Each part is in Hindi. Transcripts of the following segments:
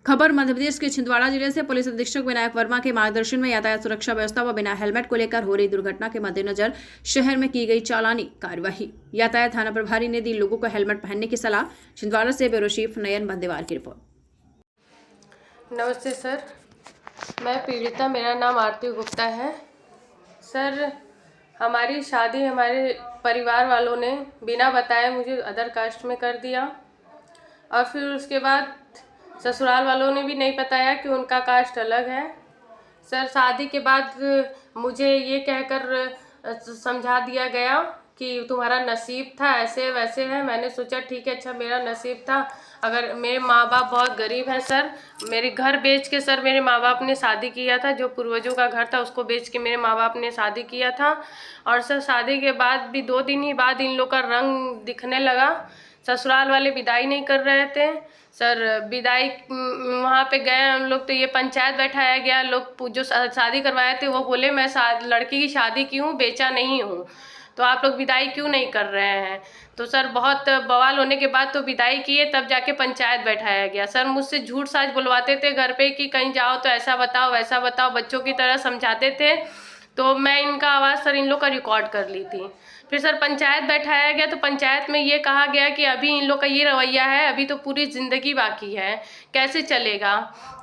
खबर मध्य प्रदेश के छिंदवाड़ा जिले से। पुलिस अधीक्षक विनायक वर्मा के मार्गदर्शन में यातायात सुरक्षा व्यवस्था व बिना हेलमेट को लेकर हो रही दुर्घटना के मद्देनजर शहर में की गई चालानी कार्यवाही। यातायात थाना प्रभारी ने दी लोगों को हेलमेट पहनने की सलाह। छिंदवाड़ा से ब्यूरो चीफ नयन बंदेवाल की रिपोर्ट। नमस्ते सर, मैं पीड़िता, मेरा नाम आरती गुप्ता है। सर, हमारी शादी हमारे परिवार वालों ने बिना बताए मुझे अदर कास्ट में कर दिया और फिर उसके बाद ससुराल वालों ने भी नहीं बताया कि उनका कास्ट अलग है। सर, शादी के बाद मुझे ये कहकर समझा दिया गया कि तुम्हारा नसीब था, ऐसे वैसे है। मैंने सोचा ठीक है, अच्छा मेरा नसीब था। अगर मेरे माँ बाप बहुत गरीब हैं सर, मेरे घर बेच के सर मेरे माँ बाप ने शादी किया था। जो पूर्वजों का घर था उसको बेच के मेरे माँ बाप ने शादी किया था। और सर, शादी के बाद भी 2 दिन ही बाद इन लोग का रंग दिखने लगा। ससुराल वाले विदाई नहीं कर रहे थे सर। विदाई वहाँ पे गए हम लोग तो ये पंचायत बैठाया गया। लोग जो शादी करवाए थे वो बोले मैं लड़की की शादी की हूँ, बेचा नहीं हूँ, तो आप लोग विदाई क्यों नहीं कर रहे हैं। तो सर, बहुत बवाल होने के बाद तो विदाई किए, तब जाके पंचायत बैठाया गया। सर, मुझसे झूठ साज बुलवाते थे घर पे कि कहीं जाओ तो ऐसा बताओ वैसा बताओ, बच्चों की तरह समझाते थे। तो मैं इनका आवाज़ सर इन लोग का रिकॉर्ड कर ली थी। फिर सर पंचायत बैठाया गया तो पंचायत में ये कहा गया कि अभी इन लोग का ये रवैया है, अभी तो पूरी ज़िंदगी बाकी है, कैसे चलेगा।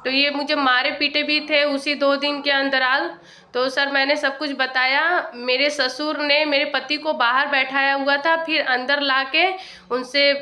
तो ये मुझे मारे पीटे भी थे उसी 2 दिन के अंतराल। तो सर, मैंने सब कुछ बताया। मेरे ससुर ने मेरे पति को बाहर बैठाया हुआ था, फिर अंदर लाके उनसे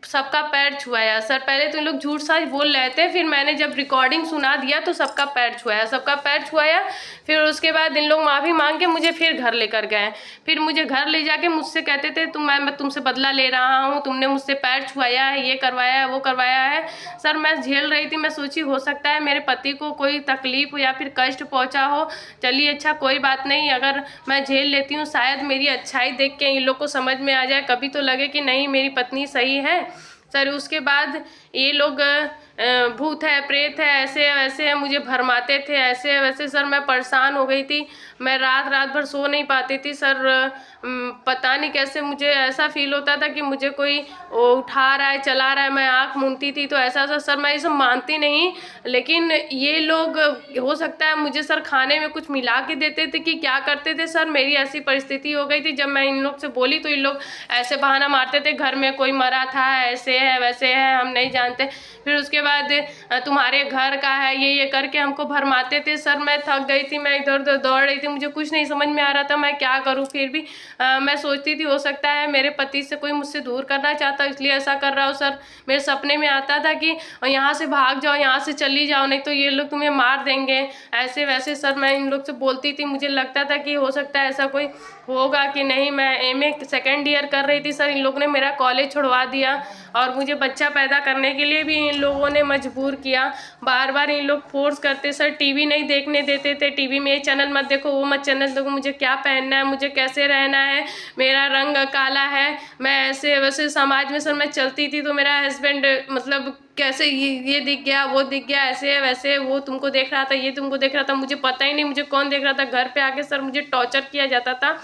सबका पैर छुआया। सर, पहले तो इन लोग झूठ साज बोल रहे थे, फिर मैंने जब रिकॉर्डिंग सुना दिया तो सबका पैर छुआया, सबका पैर छुआया। फिर उसके बाद इन लोग माफ़ी मांग के मुझे फिर घर लेकर गए। फिर मुझे घर ले जाके मुझसे कहते थे मैं तुमसे बदला ले रहा हूँ, तुमने मुझसे पैर छुआया है, ये करवाया है, वो करवाया है। सर, मैं झेल रही थी। मैं सोची हो सकता है मेरे पति को कोई तकलीफ हो या फिर कष्ट पहुँचा हो। चलिए अच्छा, कोई बात नहीं, अगर मैं झेल लेती हूँ शायद मेरी अच्छाई देख के इन लोग को समझ में आ जाए, कभी तो लगे कि नहीं मेरी पत्नी सही है। सर, उसके बाद ये लोग भूत है, प्रेत है, ऐसे वैसे है, मुझे भरमाते थे ऐसे वैसे। सर, मैं परेशान हो गई थी। मैं रात भर सो नहीं पाती थी सर। पता नहीं कैसे मुझे ऐसा फील होता था कि मुझे कोई उठा रहा है, चला रहा है। मैं आँख मूंदती थी तो ऐसा सर, मैं ये सब मानती नहीं, लेकिन ये लोग हो सकता है मुझे सर खाने में कुछ मिला के देते थे कि क्या करते थे सर। मेरी ऐसी परिस्थिति हो गई थी, जब मैं इन लोग से बोली तो इन लोग ऐसे बहाना मारते थे घर में कोई मरा था, ऐसे है वैसे है, हम नहीं जानते। फिर उसके बाद तुम्हारे घर का है, ये करके हमको भरमाते थे सर। मैं थक गई थी, मैं इधर उधर दौड़ रही थी, मुझे कुछ नहीं समझ में आ रहा था मैं क्या करूं। फिर भी मैं सोचती थी हो सकता है मेरे पति से कोई मुझसे दूर करना चाहता, इसलिए ऐसा कर रहा हो सर। मेरे सपने में आता था कि यहाँ से भाग जाओ, यहाँ से चली जाओ, नहीं तो ये लोग तुम्हें मार देंगे, ऐसे वैसे। सर, मैं इन लोग से बोलती थी, मुझे लगता था कि हो सकता है ऐसा कोई होगा कि नहीं। मैं MA सेकेंड ईयर कर रही थी सर, इन लोग ने मेरा कॉलेज छुड़वा दिया और मुझे बच्चा पैदा करने के लिए भी इन लोगों ने मजबूर किया। बार बार इन लोग फोर्स करते सर, टीवी नहीं देखने देते थे। टीवी में ये चैनल मत देखो, वो मत चैनल देखो, मुझे क्या पहनना है, मुझे कैसे रहना है, मेरा रंग काला है, मैं ऐसे वैसे समाज में सर मैं चलती थी तो मेरा हस्बैंड मतलब कैसे ये दिख गया, वो दिख गया, ऐसे है वैसे है, वो तुमको देख रहा था, ये तुमको देख रहा था, मुझे पता ही नहीं मुझे कौन देख रहा था। घर पे आके सर मुझे टॉर्चर किया जाता था।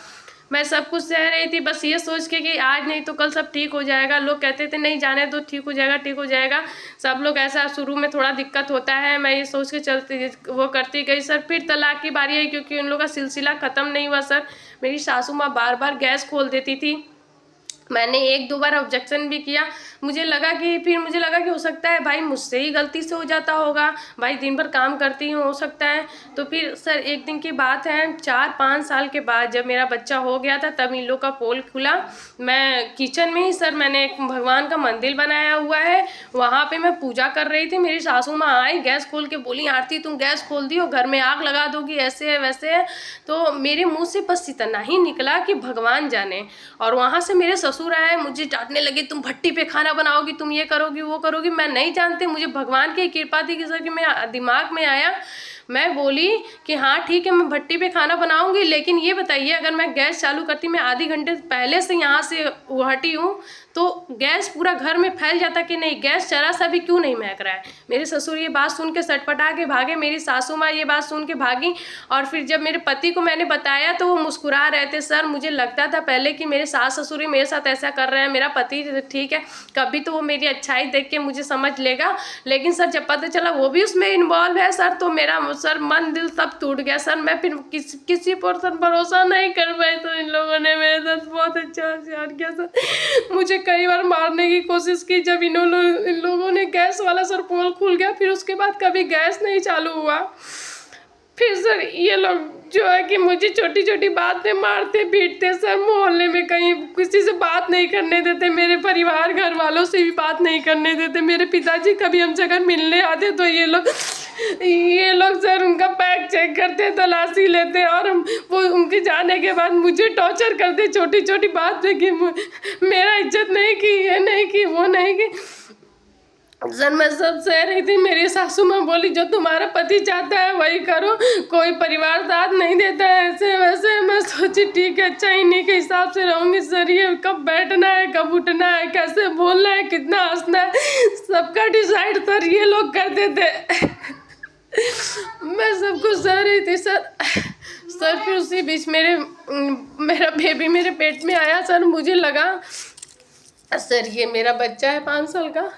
मैं सब कुछ सह रही थी बस ये सोच के कि आज नहीं तो कल सब ठीक हो जाएगा। लोग कहते थे नहीं जाने दो, ठीक हो जाएगा, ठीक हो जाएगा। सब लोग ऐसा, शुरू में थोड़ा दिक्कत होता है, मैं ये सोच के चलती वो करती गई सर। फिर तलाक की बारी आई, क्योंकि उन लोगों का सिलसिला ख़त्म नहीं हुआ सर। मेरी सासू माँ बार बार गैस खोल देती थी। मैंने 1-2 बार ऑब्जेक्शन भी किया। मुझे लगा कि हो सकता है भाई मुझसे ही गलती से हो जाता होगा, भाई दिन भर काम करती हूँ, हो सकता है। तो फिर सर एक दिन की बात है, 4-5 साल के बाद जब मेरा बच्चा हो गया था तब इन लोग का पोल खुला। मैं किचन में ही सर मैंने एक भगवान का मंदिर बनाया हुआ है, वहाँ पे मैं पूजा कर रही थी। मेरी सासू माँ आई, गैस खोल के बोली आरती तुम गैस खोल दी हो, घर में आग लगा दोगी, ऐसे है वैसे है। तो मेरे मुँह से बस इतना ही निकला कि भगवान जाने। और वहाँ से मेरे ससुर आए, मुझे डांटने लगे, तुम भट्टी पे खाना बनाओगी, तुम ये करोगी वो करोगी। मैं नहीं जानती, मुझे भगवान की कृपा थी कि सर कि मैं दिमाग में आया मैं बोली कि हाँ ठीक है, मैं भट्टी पे खाना बनाऊंगी, लेकिन ये बताइए अगर मैं गैस चालू करती, मैं आधे घंटे पहले से यहाँ से हटी हूँ, तो गैस पूरा घर में फैल जाता कि नहीं, गैस जरा सा भी क्यों नहीं महक रहा है। मेरे ससुर ये बात सुन के सटपटा के भागे, मेरी सासू माँ ये बात सुन के भागी, और फिर जब मेरे पति को मैंने बताया तो वो मुस्कुरा रहे थे। सर मुझे लगता था पहले कि मेरे सास ससुर ही मेरे साथ ऐसा कर रहे हैं, मेरा पति ठीक है, कभी तो वो मेरी अच्छाई देख के मुझे समझ लेगा, लेकिन सर जब पता चला वो भी उसमें इन्वॉल्व है सर, तो मेरा सर मन दिल सब टूट गया सर। मैं फिर किसी पर भरोसा नहीं कर पाई, तो इन लोगों ने मेरे साथ बहुत अच्छा प्यार किया सर। मुझे कई बार मारने की कोशिश की, जब इन लोगों ने गैस वाला सर पोल खुल गया, फिर उसके बाद कभी गैस नहीं चालू हुआ। फिर सर ये लोग जो है कि मुझे छोटी छोटी बात पे मारते पीटते सर, मोहल्ले में कहीं किसी से बात नहीं करने देते, मेरे परिवार घर वालों से भी बात नहीं करने देते। मेरे पिताजी कभी हमसे अगर मिलने आते तो ये लोग सर उनका बैग चेक करते, तलाशी लेते, और वो उनके जाने के बाद मुझे टॉर्चर करते छोटी छोटी बात पे कि मेरा इज्जत नहीं की, ये नहीं की, वो नहीं की। सर मैं सब सह रही थी, मेरी सासू माँ बोली जो तुम्हारा पति चाहता है वही करो, कोई परिवार साथ नहीं देता है ऐसे वैसे। मैं सोची ठीक है, अच्छा इन्हीं के हिसाब से रहूँगी सर, ये कब बैठना है, कब उठना है, कैसे बोलना है, कितना हंसना है, सबका डिसाइड सर ये लोग करते थे। मैं सब कुछ सह रही थी सर। फिर उसी बीच मेरा बेबी मेरे पेट में आया सर। मुझे लगा सर ये मेरा बच्चा है 5 साल का,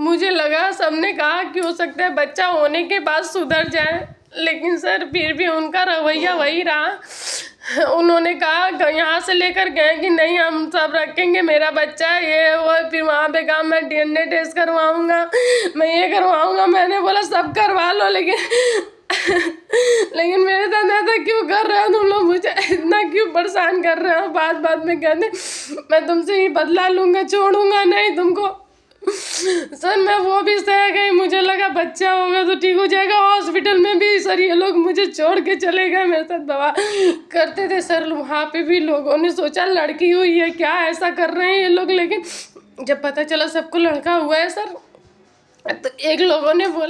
मुझे लगा सबने कहा कि हो सकता है बच्चा होने के बाद सुधर जाए, लेकिन सर फिर भी उनका रवैया वही रहा। उन्होंने कहा यहाँ से लेकर गए कि नहीं हम सब रखेंगे, मेरा बच्चा है ये वो। फिर वहाँ पे कहा मैं DNA टेस्ट करवाऊँगा, मैं ये करवाऊँगा। मैंने बोला सब करवा लो, लेकिन मेरे साथ ऐसा क्यों कर रहे हो तुम लोग, मुझे इतना क्यों परेशान कर रहे हो। बात बात में कहते मैं तुमसे ही बदला लूँगा, छोड़ूंगा नहीं तुमको। सर मैं वो भी सह गई, मुझे लगा बच्चा होगा तो ठीक हो जाएगा। हॉस्पिटल में भी सर ये लोग मुझे छोड़ के चले गए, मेरे साथ दवा करते थे सर। वहाँ पे भी लोगों ने सोचा लड़की हुई है क्या, ऐसा कर रहे हैं ये लोग, लेकिन जब पता चला सबको लड़का हुआ है सर, तो एक लोगों ने बोला